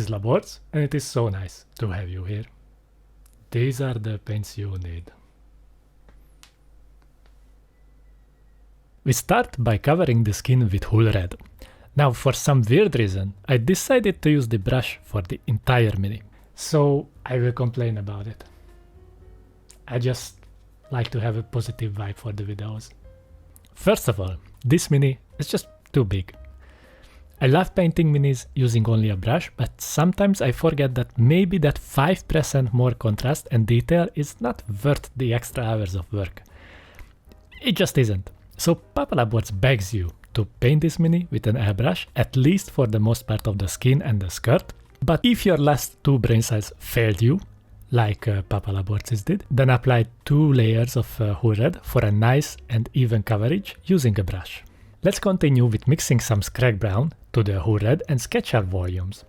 Isla boards, and it is so nice to have you here. These are the paints you need. We start by covering the skin with Hull Red. Now, for some weird reason, I decided to use the brush for the entire mini. So I will complain about it. I just like to have a positive vibe for the videos. First of all, this mini is just too big. I love painting minis using only a brush, but sometimes I forget that maybe that 5% more contrast and detail is not worth the extra hours of work. It just isn't. So Papalaboards begs you to paint this mini with an airbrush, at least for the most part of the skin and the skirt. But if your last two brain cells failed you, like Papalaboards did, then apply 2 layers of Hull Red for a nice and even coverage using a brush. Let's continue with mixing some Scrag Brown to the Hull Red and sketch our volumes.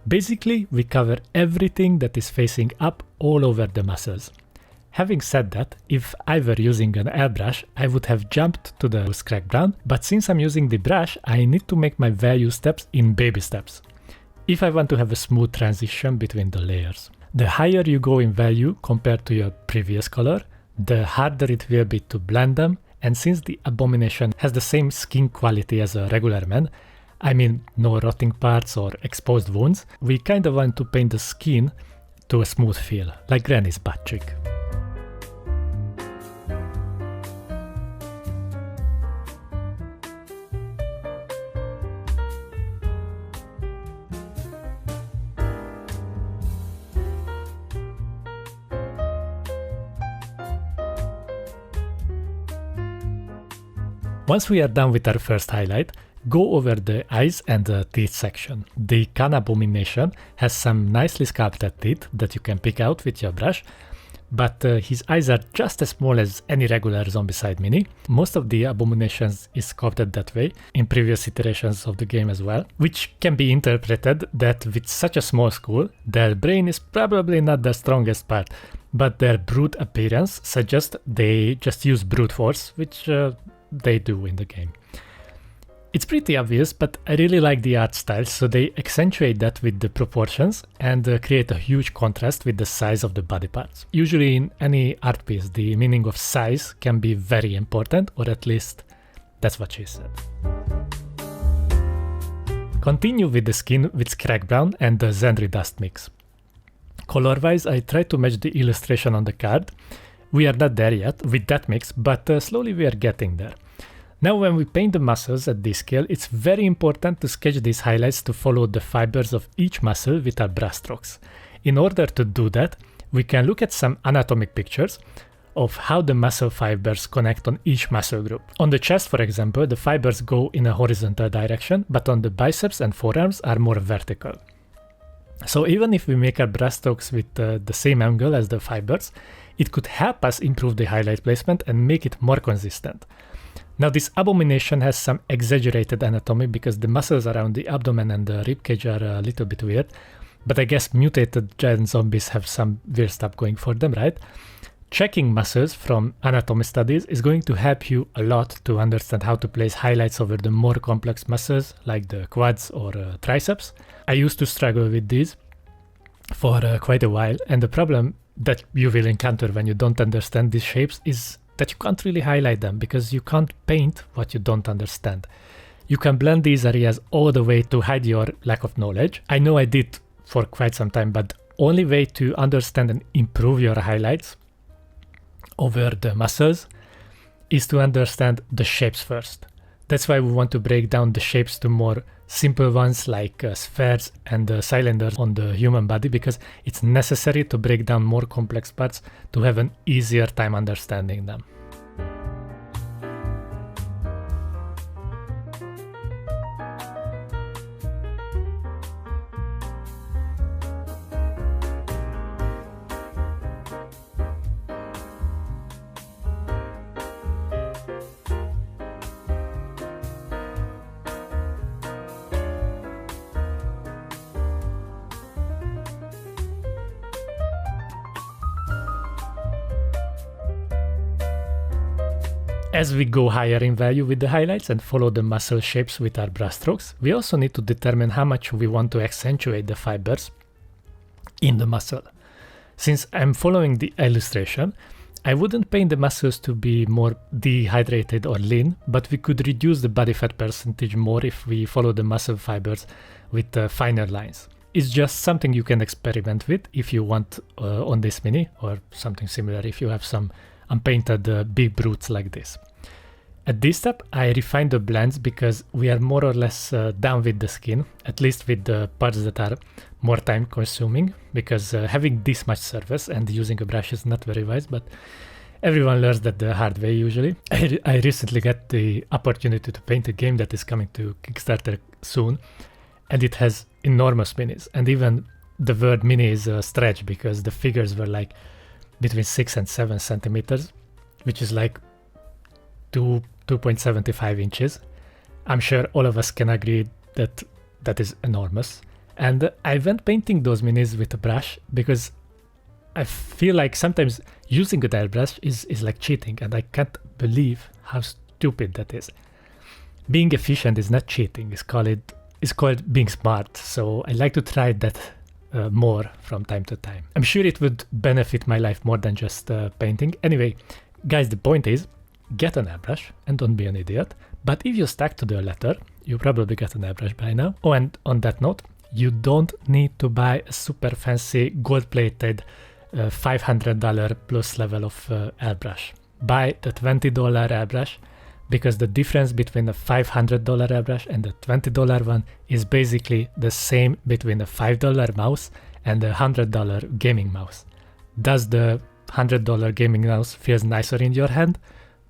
Basically, we cover everything that is facing up all over the muscles. Having said that, if I were using an airbrush, I would have jumped to the Scrag Brown, but since I'm using the brush, I need to make my value steps in baby steps, if I want to have a smooth transition between the layers. The higher you go in value compared to your previous color, the harder it will be to blend them, and since the Abomination has the same skin quality as a regular man, I mean no rotting parts or exposed wounds, we kinda want to paint the skin to a smooth feel, like Granny's butt cheek. Once we are done with our first highlight, go over the eyes and the teeth section. The Khan Abomination has some nicely sculpted teeth that you can pick out with your brush, but his eyes are just as small as any regular Zombicide mini. Most of the Abominations is sculpted that way, in previous iterations of the game as well, which can be interpreted that with such a small skull, their brain is probably not the strongest part, but their brute appearance suggests they just use brute force, which they do in the game. It's pretty obvious, but I really like the art style, so they accentuate that with the proportions and create a huge contrast with the size of the body parts. Usually in any art piece, the meaning of size can be very important, or at least that's what she said. Continue with the skin with Scrag Brown and the Zendri Dust mix. Color-wise, I try to match the illustration on the card. We are not there yet with that mix, but slowly we are getting there. Now when we paint the muscles at this scale, it's very important to sketch these highlights to follow the fibers of each muscle with our brush strokes. In order to do that, we can look at some anatomic pictures of how the muscle fibers connect on each muscle group. On the chest, for example, the fibers go in a horizontal direction, but on the biceps and forearms are more vertical. So even if we make our brush strokes with the same angle as the fibers, it could help us improve the highlight placement and make it more consistent. Now this Abomination has some exaggerated anatomy because the muscles around the abdomen and the ribcage are a little bit weird, but I guess mutated giant zombies have some weird stuff going for them, right? Checking muscles from anatomy studies is going to help you a lot to understand how to place highlights over the more complex muscles like the quads or triceps. I used to struggle with these for quite a while, and the problem that you will encounter when you don't understand these shapes is that you can't really highlight them because you can't paint what you don't understand. You can blend these areas all the way to hide your lack of knowledge. I know I did for quite some time, but only way to understand and improve your highlights over the muscles is to understand the shapes first. That's why we want to break down the shapes to more simple ones like spheres and cylinders on the human body, because it's necessary to break down more complex parts to have an easier time understanding them. As we go higher in value with the highlights and follow the muscle shapes with our brushstrokes, we also need to determine how much we want to accentuate the fibers in the muscle. Since I'm following the illustration, I wouldn't paint the muscles to be more dehydrated or lean, but we could reduce the body fat percentage more if we follow the muscle fibers with finer lines. It's just something you can experiment with if you want on this mini, or something similar if you have some unpainted big brutes like this. At this step, I refined the blends because we are more or less done with the skin, at least with the parts that are more time consuming, because having this much surface and using a brush is not very wise, but everyone learns that the hard way usually. I recently got the opportunity to paint a game that is coming to Kickstarter soon, and it has enormous minis, and even the word mini is a stretch because the figures were like between 6 and 7 centimeters, which is like 2.75 inches. I'm sure all of us can agree that that is enormous. And I went painting those minis with a brush because I feel like sometimes using an airbrush is like cheating, and I can't believe how stupid that is. Being efficient is not cheating, it's called being smart, so I like to try that more from time to time. I'm sure it would benefit my life more than just painting. Anyway, guys, the point is, get an airbrush and don't be an idiot. But if you stuck to the letter, you probably got an airbrush by now. Oh, and on that note, you don't need to buy a super fancy gold-plated $500 plus level of airbrush. Buy the $20 airbrush, because the difference between a $500 airbrush and the $20 one is basically the same between a $5 mouse and a $100 gaming mouse. Does the $100 gaming mouse feels nicer in your hand?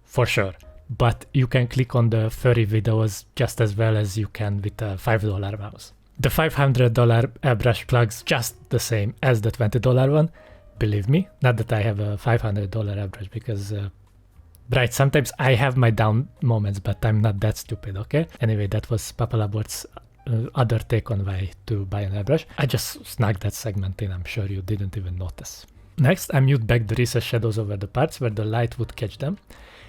For sure, but you can click on the furry videos just as well as you can with a $5 mouse. The $500 airbrush plugs just the same as the $20 one, believe me. Not that I have a $500 airbrush, because right, sometimes I have my down moments, but I'm not that stupid, okay? Anyway, that was Papa Labort's other take on why to buy an airbrush. I just snuck that segment in, I'm sure you didn't even notice. Next, I mute back the recessed shadows over the parts where the light would catch them.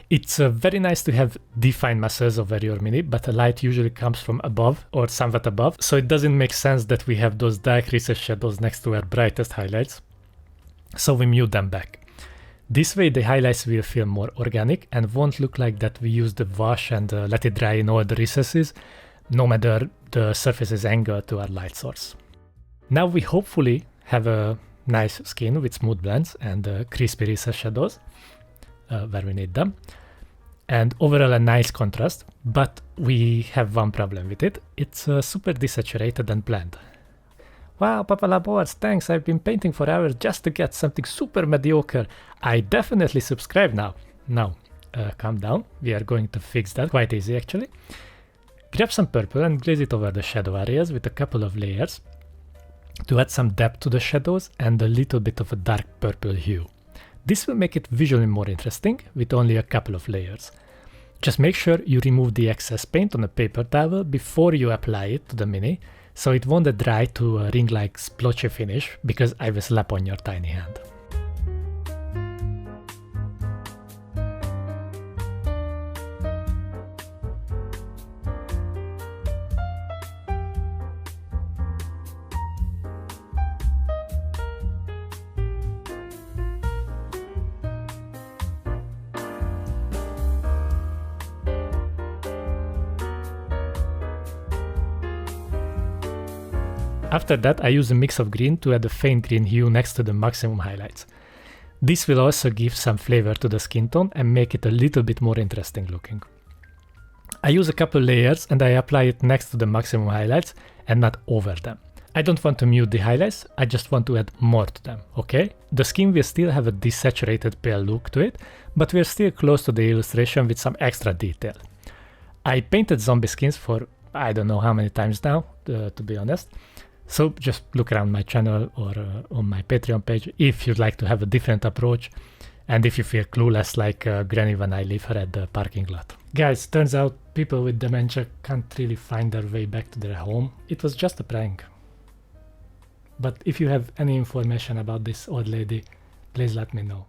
It's very nice to have defined muscles over your mini, but the light usually comes from above or somewhat above, so it doesn't make sense that we have those dark recessed shadows next to our brightest highlights. So we mute them back. This way the highlights will feel more organic and won't look like that we use the wash and let it dry in all the recesses, no matter the surface's angle to our light source. Now we hopefully have a nice skin with smooth blends and crispy recessed shadows where we need them, and overall a nice contrast, but we have one problem with it. It's super desaturated and bland. Wow, Papa Labors, thanks, I've been painting for hours just to get something super mediocre. I definitely subscribe now. Now, calm down, we are going to fix that quite easy actually. Grab some purple and glaze it over the shadow areas with a couple of layers to add some depth to the shadows and a little bit of a dark purple hue. This will make it visually more interesting with only a couple of layers. Just make sure you remove the excess paint on a paper towel before you apply it to the mini, so it won't dry to a ring-like splotchy finish, because I will slap on your tiny hand. After that, I use a mix of green to add a faint green hue next to the maximum highlights. This will also give some flavor to the skin tone and make it a little bit more interesting looking. I use a couple layers and I apply it next to the maximum highlights and not over them. I don't want to mute the highlights, I just want to add more to them, okay? The skin will still have a desaturated pale look to it, but we're still close to the illustration with some extra detail. I painted zombie skins for I don't know how many times now, to be honest. So just look around my channel or on my Patreon page if you'd like to have a different approach, and if you feel clueless like Granny when I leave her at the parking lot. Guys, turns out people with dementia can't really find their way back to their home. It was just a prank. But if you have any information about this old lady, please let me know.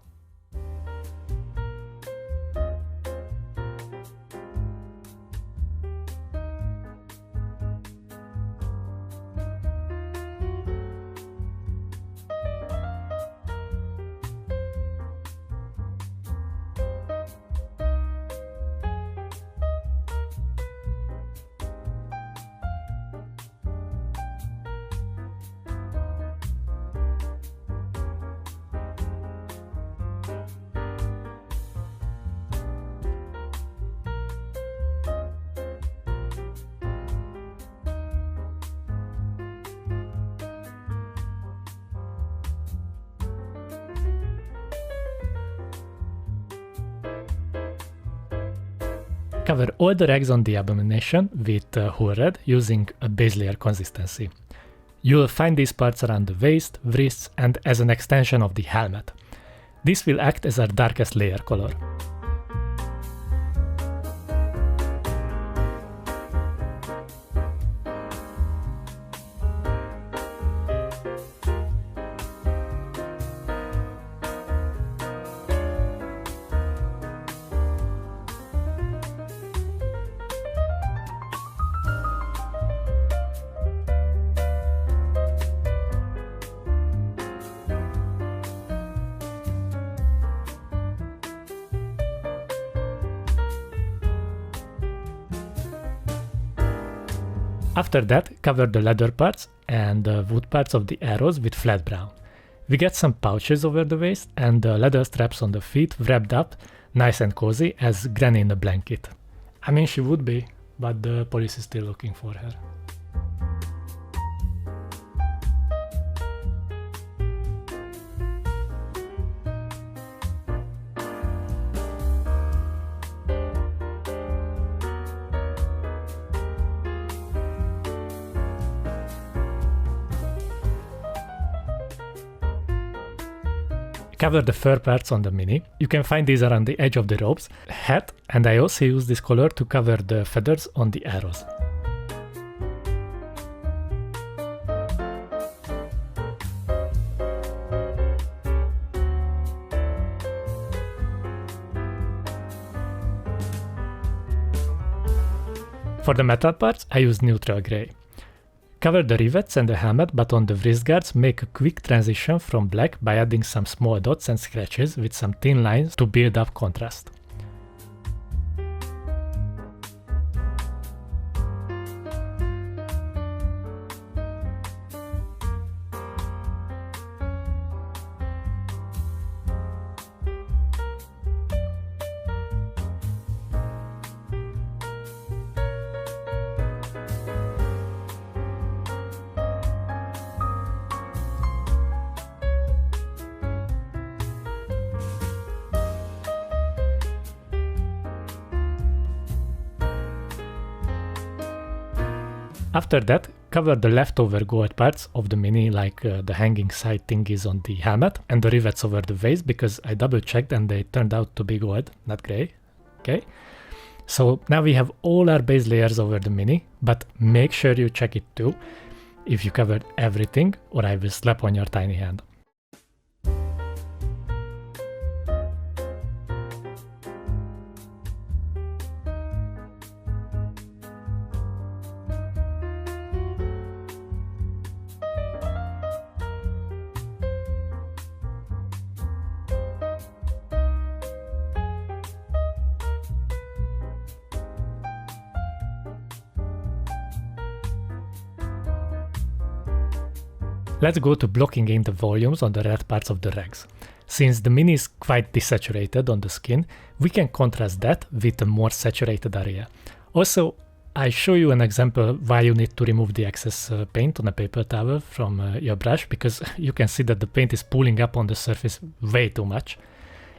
Cover all the rags on the Abomination with whole red using a base layer consistency. You will find these parts around the waist, wrists, and as an extension of the helmet. This will act as our darkest layer color. After that, cover the leather parts and the wood parts of the arrows with flat brown. We get some pouches over the waist and the leather straps on the feet wrapped up, nice and cozy as Granny in a blanket. I mean, she would be, but the police is still looking for her. Cover the fur parts on the Mini. You can find these around the edge of the robes, hat, and I also use this color to cover the feathers on the arrows. For the metal parts, I use neutral grey. Cover the rivets and the helmet, but on the wrist guards make a quick transition from black by adding some small dots and scratches with some thin lines to build up contrast. After that, cover the leftover gold parts of the Mini, like the hanging side thingies on the helmet and the rivets over the waist, because I double checked and they turned out to be gold, not grey. Okay, so now we have all our base layers over the Mini, but make sure you check it too if you covered everything, or I will slap on your tiny hand. Let's go to blocking in the volumes on the red parts of the rags. Since the Mini is quite desaturated on the skin, we can contrast that with a more saturated area. Also, I show you an example why you need to remove the excess paint on a paper towel from your brush, because you can see that the paint is pooling up on the surface way too much.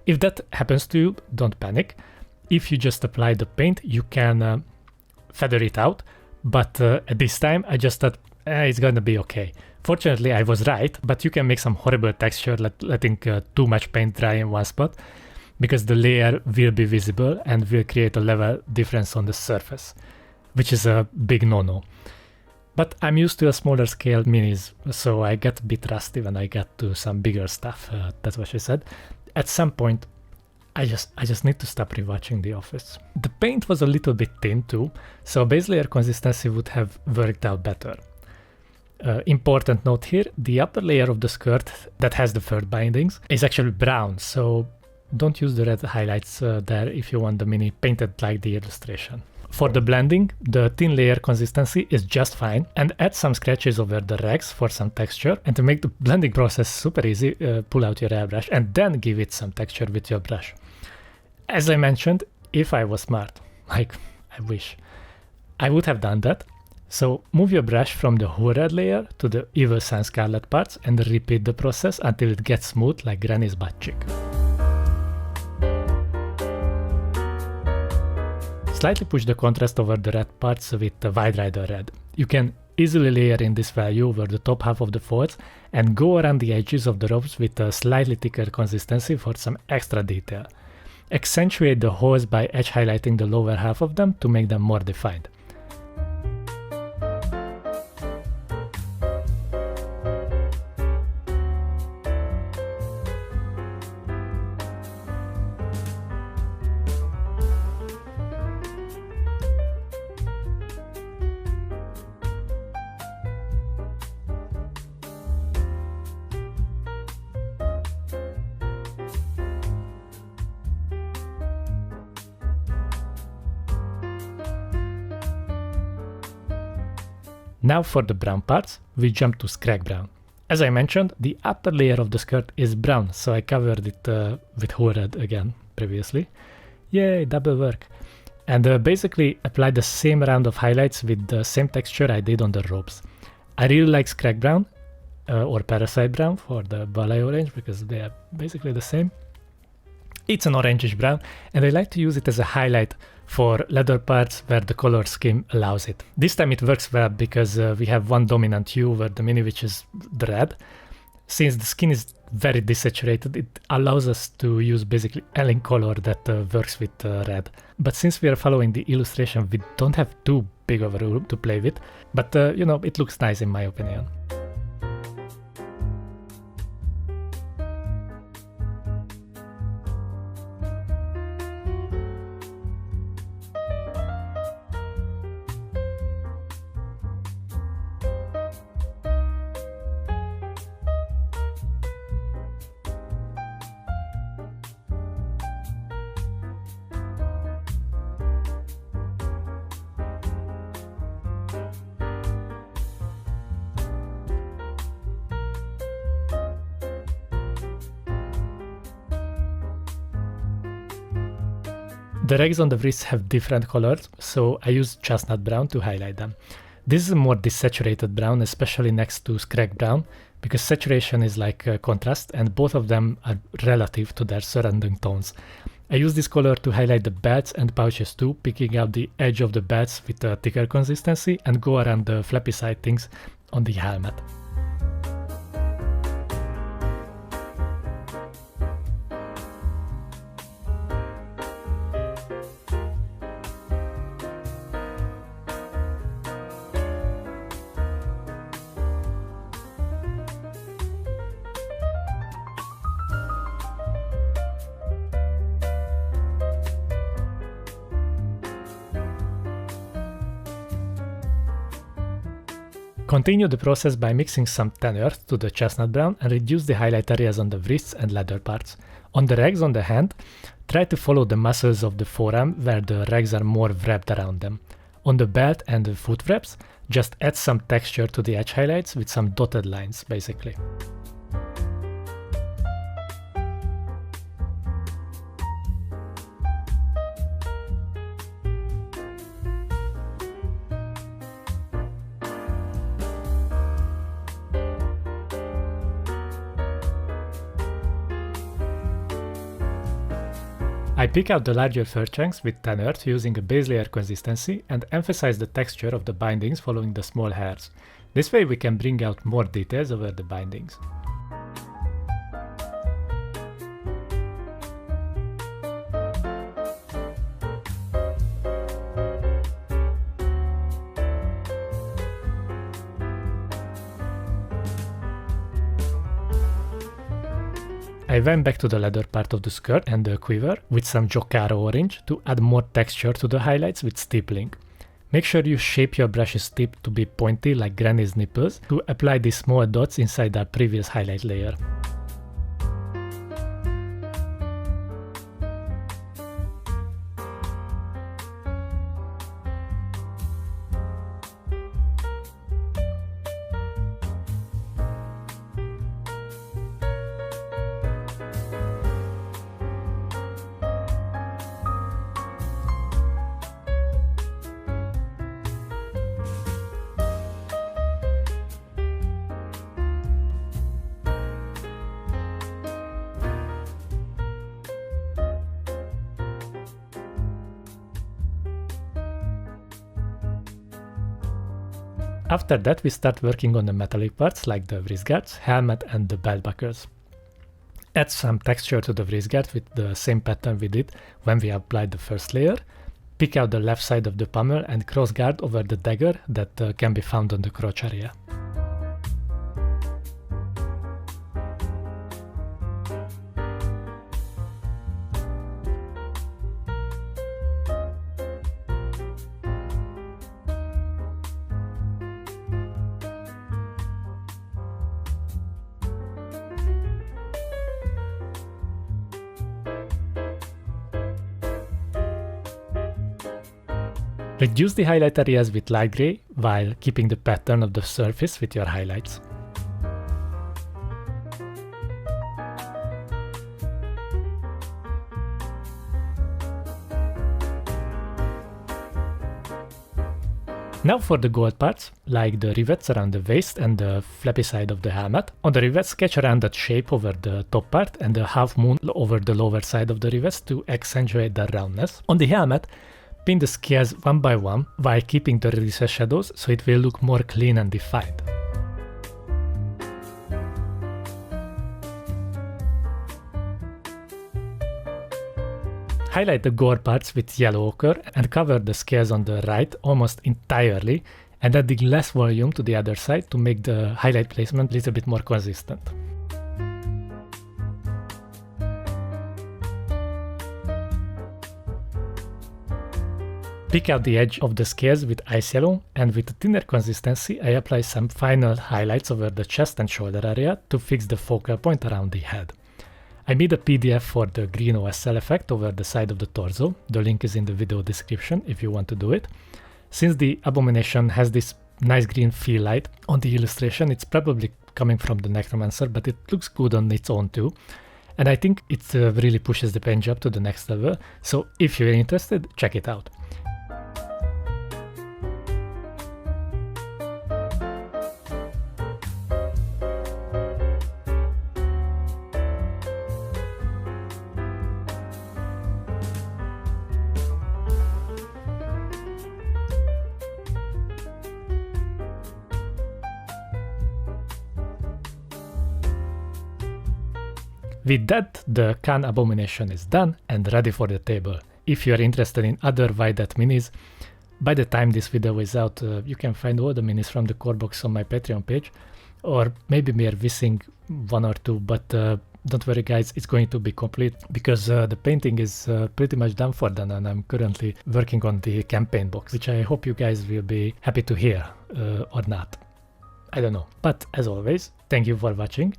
If that happens to you, don't panic. If you just apply the paint, you can feather it out, but at this time I just thought it's gonna be okay. Fortunately, I was right, but you can make some horrible texture letting too much paint dry in one spot, because the layer will be visible and will create a level difference on the surface, which is a big no-no. But I'm used to a smaller scale Minis, so I get a bit rusty when I get to some bigger stuff, that's what she said. At some point, I just need to stop rewatching The Office. The paint was a little bit thin too, so base layer consistency would have worked out better. Important note here, the upper layer of the skirt that has the fur bindings is actually brown, so don't use the red highlights there if you want the Mini painted like the illustration. For the blending, the thin layer consistency is just fine, and add some scratches over the rags for some texture, and to make the blending process super easy, pull out your airbrush and then give it some texture with your brush. As I mentioned, if I was smart, like I wish, I would have done that. So move your brush from the whole red layer to the Evil Sun Scarlet parts and repeat the process until it gets smooth like Granny's butt cheek. Slightly push the contrast over the red parts with the Wild Rider red. You can easily layer in this value over the top half of the folds and go around the edges of the ropes with a slightly thicker consistency for some extra detail. Accentuate the holes by edge highlighting the lower half of them to make them more defined. Now for the brown parts, we jump to Scrag Brown. As I mentioned, the upper layer of the skirt is brown, so I covered it with whole red again previously. Yay, double work! And basically applied the same round of highlights with the same texture I did on the ropes. I really like Scrag Brown, or Parasite Brown for the vallejo range, because they are basically the same. It's an orangish brown, and I like to use it as a highlight for leather parts where the color scheme allows it. This time it works well because we have one dominant hue over the mini, which is the red. Since the skin is very desaturated, it allows us to use basically any color that works with red. But since we are following the illustration, we don't have too big of a room to play with, but you know, it looks nice in my opinion. The rags on the wrists have different colors, so I use chestnut brown to highlight them. This is a more desaturated brown, especially next to Scrag Brown, because saturation is like contrast and both of them are relative to their surrounding tones. I use this color to highlight the belts and pouches too, picking out the edge of the belts with a thicker consistency and go around the flappy side things on the helmet. Continue the process by mixing some tan earth to the chestnut brown and reduce the highlight areas on the wrists and leather parts. On the rags on the hand, try to follow the muscles of the forearm where the rags are more wrapped around them. On the belt and the foot wraps, just add some texture to the edge highlights with some dotted lines, basically. I pick out the larger fur chunks with tan earth using a base layer consistency and emphasize the texture of the bindings following the small hairs. This way we can bring out more details over the bindings. I went back to the leather part of the skirt and the quiver with some Jocaro orange to add more texture to the highlights with stippling. Make sure you shape your brush's tip to be pointy like Granny's nipples to apply these small dots inside our previous highlight layer. After that we start working on the metallic parts like the wrist guards, helmet and the belt buckles. Add some texture to the wrist guards with the same pattern we did when we applied the first layer. Pick out the left side of the pommel and cross guard over the dagger that can be found on the crotch area. Reduce the highlight areas with light gray while keeping the pattern of the surface with your highlights. Now for the gold parts, like the rivets around the waist and the flappy side of the helmet. On the rivets, sketch a rounded shape over the top part and a half moon over the lower side of the rivets to accentuate the roundness. On the helmet, pin the scales one by one while keeping the recessed shadows so it will look more clean and defined. Highlight the gore parts with yellow ochre and cover the scales on the right almost entirely, and adding less volume to the other side to make the highlight placement a little bit more consistent. Pick out the edge of the scales with ice yellow, and with a thinner consistency I apply some final highlights over the chest and shoulder area to fix the focal point around the head. I made a PDF for the green OSL effect over the side of the torso. The link is in the video description if you want to do it. Since the Abomination has this nice green feel light on the illustration, it's probably coming from the Necromancer, but it looks good on its own too. And I think it really pushes the paint job to the next level, so if you're interested, check it out. With that, the Khan Abomination is done and ready for the table. If you are interested in other Videt minis, by the time this video is out, you can find all the minis from the core box on my Patreon page, or maybe we are missing one or two, but don't worry guys, it's going to be complete because the painting is pretty much done for then, and I'm currently working on the campaign box, which I hope you guys will be happy to hear, or not. I don't know. But as always, thank you for watching.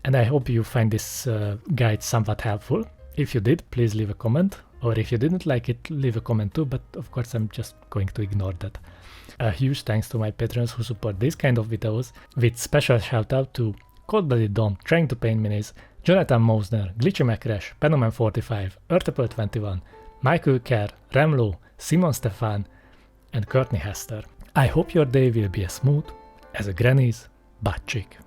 And I hope you find this guide somewhat helpful. If you did, please leave a comment. Or if you didn't like it, leave a comment too, but of course I'm just going to ignore that. A huge thanks to my patrons who support these kind of videos, with special shout out to Cold-Blooded Dom, Trying to Paint Minis, Jonathan Mosner, Glitchy McCrash, Penoman45, Earthapple21, Michael Kerr, Remlo, Simon Stefan, and Courtney Hester. I hope your day will be as smooth as a granny's butt cheek.